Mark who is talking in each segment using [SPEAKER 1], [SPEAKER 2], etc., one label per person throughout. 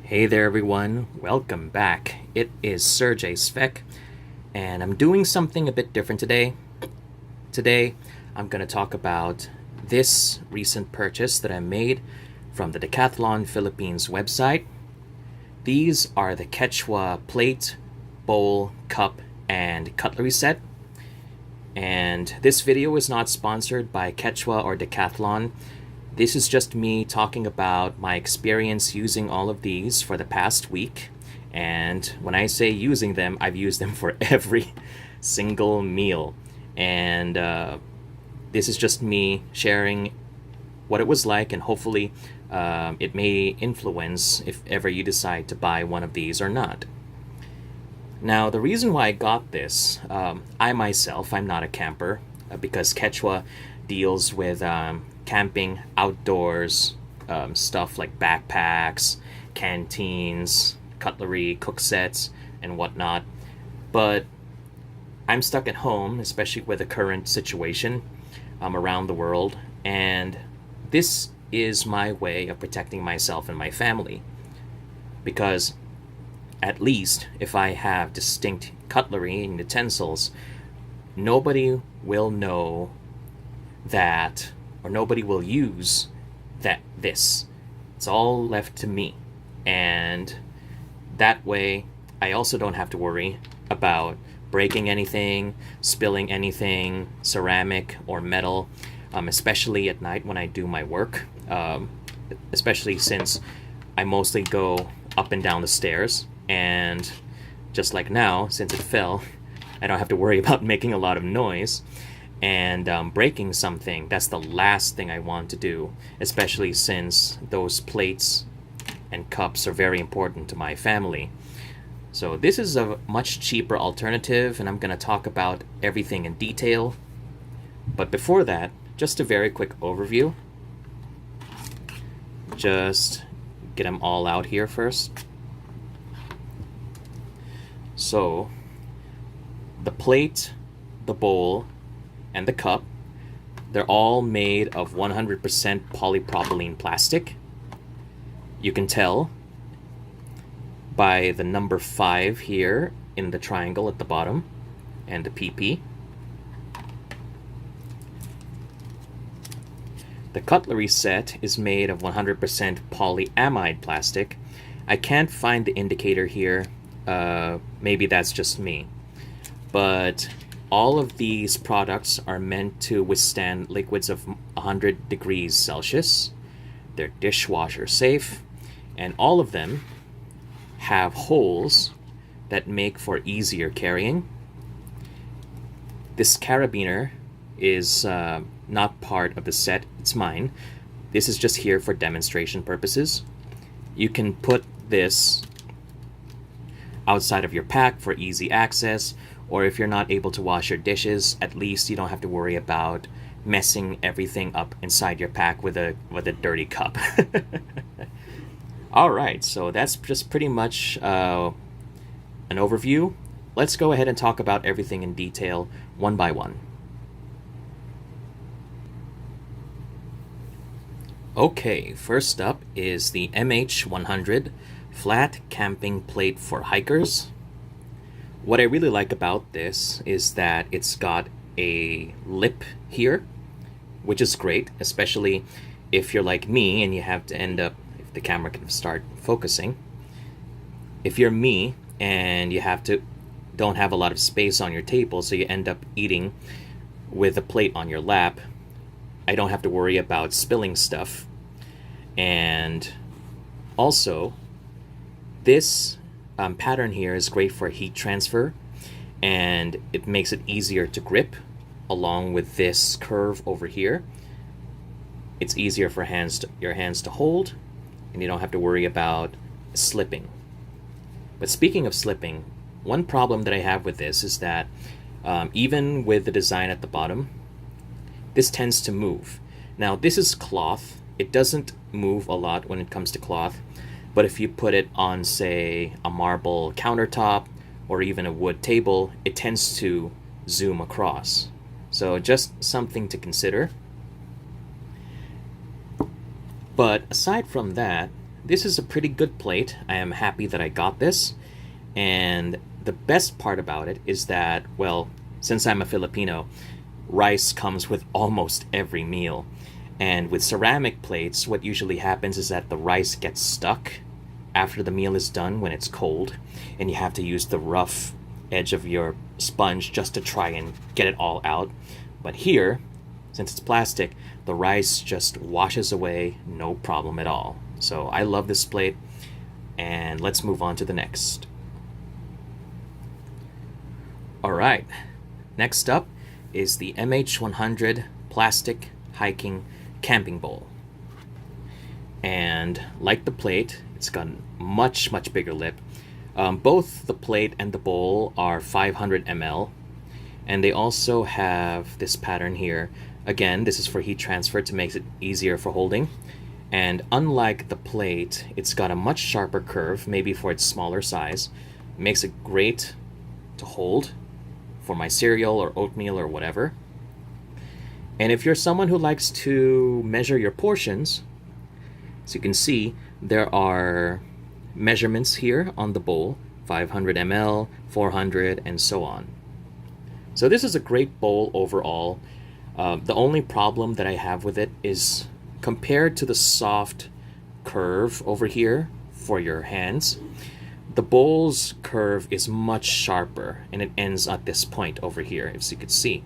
[SPEAKER 1] Hey there everyone, welcome back. It is Serjay Svek, and I'm doing something a bit different today. Today, I'm going to talk about this recent purchase that I made from the Decathlon Philippines website. These are the Quechua plate, bowl, cup, and cutlery set. And this video is not sponsored by Quechua or Decathlon. This is just me talking about my experience using all of these for the past week. And when I say using them, I've used them for every single meal. And this is just me sharing what it was like, and hopefully it may influence if ever you decide to buy one of these or not. Now, the reason why I got this, I'm not a camper, because Quechua deals with camping, outdoors, stuff like backpacks, canteens, cutlery, cook sets, and whatnot. But I'm stuck at home, especially with the current situation around the world, and this is my way of protecting myself and my family. Because at least if I have distinct cutlery and utensils, nobody will know that, or nobody will use this. It's all left to me. And that way, I also don't have to worry about breaking anything, spilling anything, ceramic or metal, especially at night when I do my work, especially since I mostly go up and down the stairs. And just like now, since it fell, I don't have to worry about making a lot of noise and breaking something. That's the last thing I want to do, especially since those plates and cups are very important to my family. So this is a much cheaper alternative, and I'm going to talk about everything in detail. But before that, just a very quick overview. Just get them all out here first. So the plate, the bowl, and the cup, they're all made of 100% polypropylene plastic. You can tell by the number 5 here in the triangle at the bottom and the PP. The cutlery set is made of 100% polyamide plastic. I can't find the indicator here. Maybe that's just me. But all of these products are meant to withstand liquids of 100 degrees Celsius. They're dishwasher safe, and all of them have holes that make for easier carrying. This carabiner is not part of the set, it's mine. This is just here for demonstration purposes. You can put this outside of your pack for easy access, or if you're not able to wash your dishes, at least you don't have to worry about messing everything up inside your pack with a dirty cup. All right, so that's just pretty much an overview. Let's go ahead and talk about everything in detail, one by one. Okay, first up is the MH100 flat camping plate for hikers. What I really like about this is that it's got a lip here, which is great, especially if you're like me and you have to end up, if the camera can start focusing, if you're me and you don't have a lot of space on your table, so you end up eating with a plate on your lap, I don't have to worry about spilling stuff. And also, this pattern here is great for heat transfer, and it makes it easier to grip. Along with this curve over here, it's easier for your hands to hold, and you don't have to worry about slipping. But speaking of slipping, one problem that I have with this is that even with the design at the bottom, this tends to move. Now, this is cloth. It doesn't move a lot when it comes to cloth, but if you put it on, say, a marble countertop or even a wood table, it tends to zoom across. So just something to consider. But aside from that, this is a pretty good plate. I am happy that I got this. And the best part about it is that, well, since I'm a Filipino, rice comes with almost every meal. And with ceramic plates, what usually happens is that the rice gets stuck after the meal is done when it's cold, and you have to use the rough edge of your sponge just to try and get it all out. But here, since it's plastic, the rice just washes away, no problem at all. So I love this plate, and let's move on to the next. Alright, next up is the MH100 plastic hiking camping bowl. And like the plate, it's got a much bigger lip. Both the plate and the bowl are 500 ml, and they also have this pattern here. Again, this is for heat transfer to make it easier for holding. And unlike the plate, it's got a much sharper curve, maybe for its smaller size. Makes it great to hold for my cereal or oatmeal or whatever. And if you're someone who likes to measure your portions, as you can see, there are measurements here on the bowl, 500 ml, 400, and so on. So this is a great bowl overall. The only problem that I have with it is compared to the soft curve over here for your hands, the bowl's curve is much sharper, and it ends at this point over here, as you can see.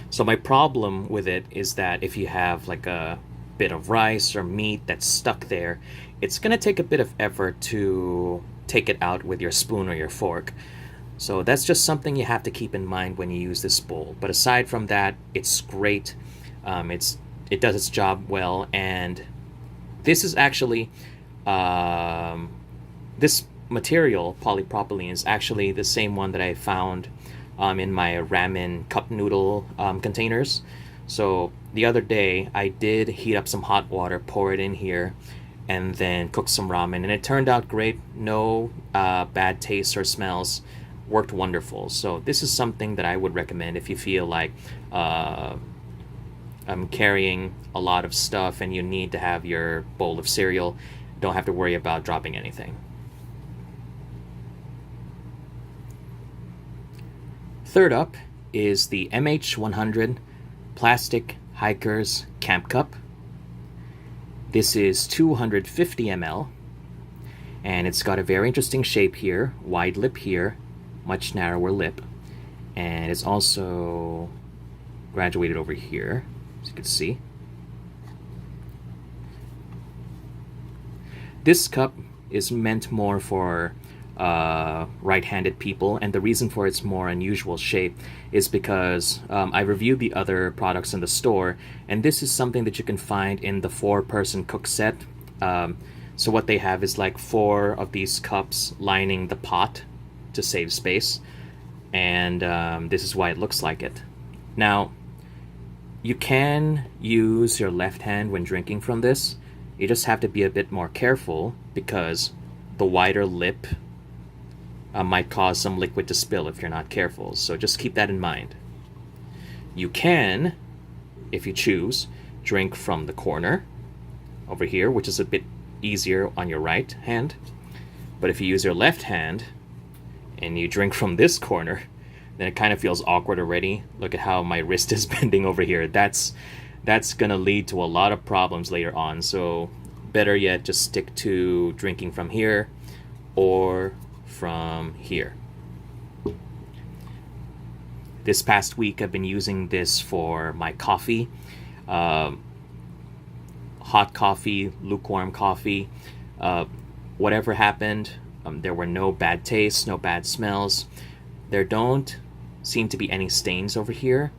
[SPEAKER 1] So my problem with it is that if you have like a bit of rice or meat that's stuck there, it's going to take a bit of effort to take it out with your spoon or your fork. So that's just something you have to keep in mind when you use this bowl. But aside from that, it's great. It does its job well, and this is actually this material, polypropylene, is actually the same one that I found in my ramen cup noodle containers. So the other day I did heat up some hot water, pour it in here, and then cook some ramen, and it turned out great. No bad tastes or smells. Worked wonderful. So this is something that I would recommend if you feel like I'm carrying a lot of stuff and you need to have your bowl of cereal. Don't have to worry about dropping anything. Third up is the MH100 Plastic Hiker's Camp Cup. This is 250 ml, and it's got a very interesting shape here, wide lip here, much narrower lip, and it's also graduated over here, as you can see. This cup is meant more for right-handed people, and the reason for its more unusual shape is because I reviewed the other products in the store, and this is something that you can find in the 4-person cook set. So what they have is like 4 of these cups lining the pot to save space, and this is why it looks like it. Now, you can use your left hand when drinking from this. You just have to be a bit more careful because the wider lip might cause some liquid to spill if you're not careful, so just keep that in mind. You can, if you choose, drink from the corner over here, which is a bit easier on your right hand, but if you use your left hand and you drink from this corner, then it kind of feels awkward already. Look at how my wrist is bending over here. That's gonna lead to a lot of problems later on, so better yet, just stick to drinking from here or from here. This past week I've been using this for my coffee, hot coffee, lukewarm coffee, whatever happened. There were no bad tastes, no bad smells. There don't seem to be any stains over here,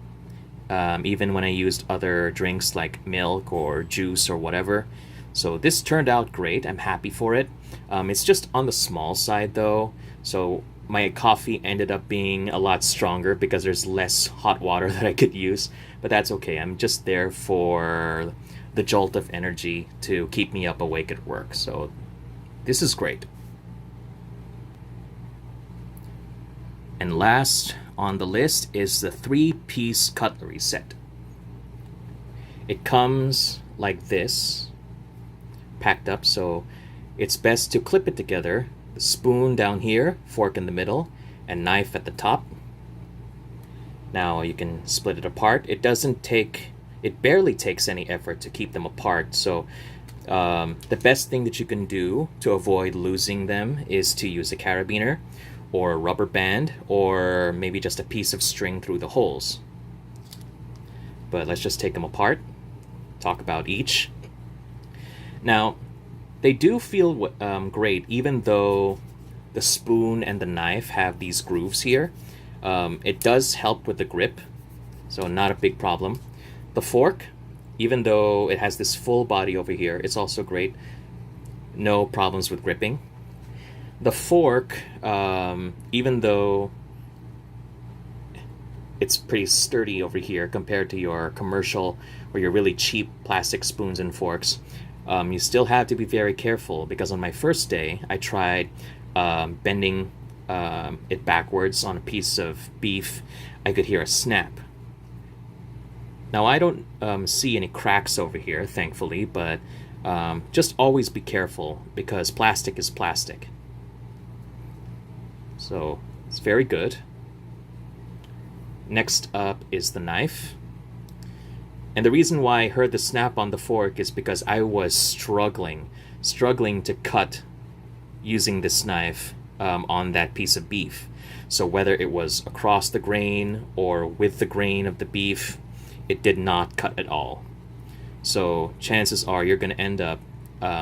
[SPEAKER 1] even when I used other drinks like milk or juice or whatever. So this turned out great. I'm happy for it. It's just on the small side though, so my coffee ended up being a lot stronger because there's less hot water that I could use, but that's okay. I'm just there for the jolt of energy to keep me up awake at work, so this is great. And last on the list is the 3-piece cutlery set. It comes like this, packed up, so it's best to clip it together. The spoon down here, fork in the middle, and knife at the top. Now you can split it apart. It barely takes any effort to keep them apart, so the best thing that you can do to avoid losing them is to use a carabiner or a rubber band, or maybe just a piece of string through the holes. But let's just take them apart, talk about each. Now, they do feel great, even though the spoon and the knife have these grooves here. It does help with the grip, so not a big problem. The fork, even though it has this full body over here, it's also great. No problems with gripping. The fork, even though it's pretty sturdy over here compared to your commercial or your really cheap plastic spoons and forks, you still have to be very careful, because on my first day I tried bending it backwards on a piece of beef. I could hear a snap. Now I don't see any cracks over here, thankfully, but just always be careful, because plastic is plastic. So it's very good. Next up is the knife. And the reason why I heard the snap on the fork is because I was struggling to cut using this knife on that piece of beef. So whether it was across the grain or with the grain of the beef, it did not cut at all. So chances are you're going to end up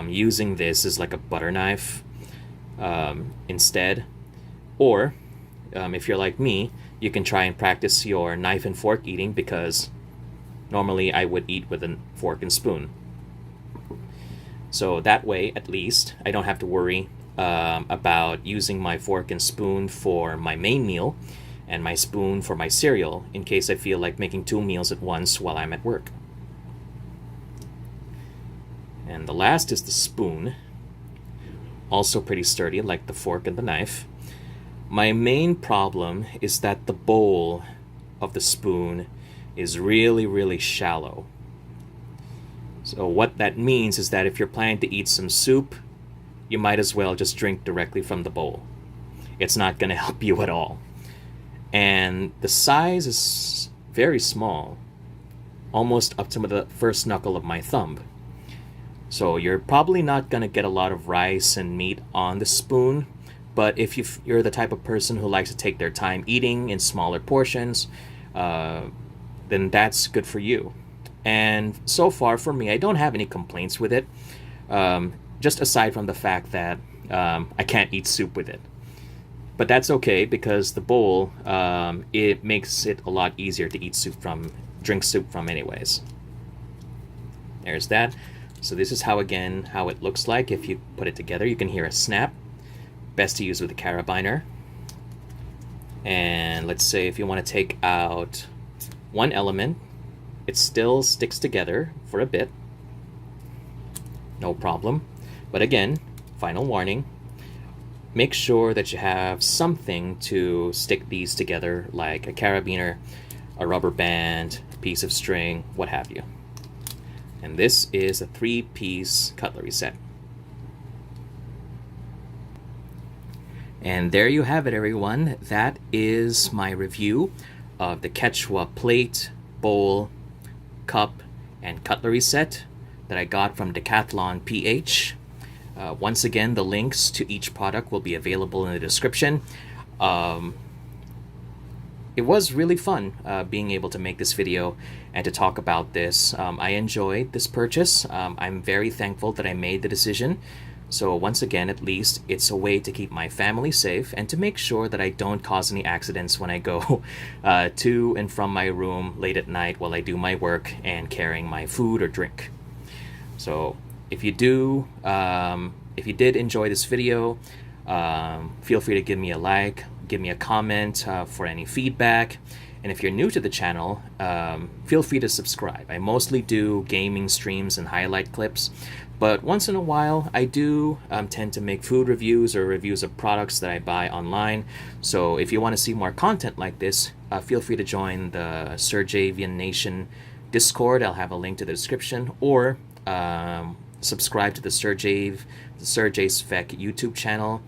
[SPEAKER 1] using this as like a butter knife instead. Or if you're like me, you can try and practice your knife and fork eating, because normally I would eat with a fork and spoon. So that way, at least, I don't have to worry about using my fork and spoon for my main meal and my spoon for my cereal, in case I feel like making 2 meals at once while I'm at work. And the last is the spoon. Also pretty sturdy, like the fork and the knife. My main problem is that the bowl of the spoon is really, really shallow. So what that means is that if you're planning to eat some soup, you might as well just drink directly from the bowl. It's not going to help you at all. And the size is very small, almost up to the first knuckle of my thumb. So you're probably not going to get a lot of rice and meat on the spoon, but if you're the type of person who likes to take their time eating in smaller portions, then that's good for you. And so far for me, I don't have any complaints with it, just aside from the fact that I can't eat soup with it. But that's okay, because the bowl, it makes it a lot easier to drink soup from anyways. There's that. So this is how it looks like if you put it together. You can hear a snap. Best to use with a carabiner. And let's say if you want to take out one element, it still sticks together for a bit. No problem. But again, final warning, make sure that you have something to stick these together, like a carabiner, a rubber band, a piece of string, what have you. And this is a 3-piece cutlery set. And there you have it, everyone. That is my review of the Quechua plate, bowl, cup, and cutlery set that I got from Decathlon PH. Once again, the links to each product will be available in the description. It was really fun being able to make this video and to talk about this. I enjoyed this purchase. I'm very thankful that I made the decision. So once again, at least, it's a way to keep my family safe and to make sure that I don't cause any accidents when I go to and from my room late at night while I do my work and carrying my food or drink. So if you did enjoy this video, feel free to give me a like, give me a comment for any feedback. And if you're new to the channel, feel free to subscribe. I mostly do gaming streams and highlight clips, but once in a while I do tend to make food reviews or reviews of products that I buy online. So if you want to see more content like this, feel free to join the Serjay Nation Discord. I'll have a link to the description, or subscribe to the Serjay Svek YouTube channel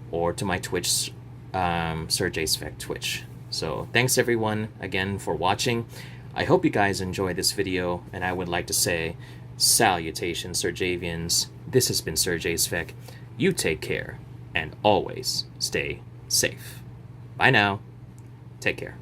[SPEAKER 1] or to my Twitch, Serjay Svek Twitch. So thanks everyone again for watching. I hope you guys enjoyed this video, and I would like to say salutations, Serjavians. This has been Serjay Svek. You take care and always stay safe. Bye now. Take care.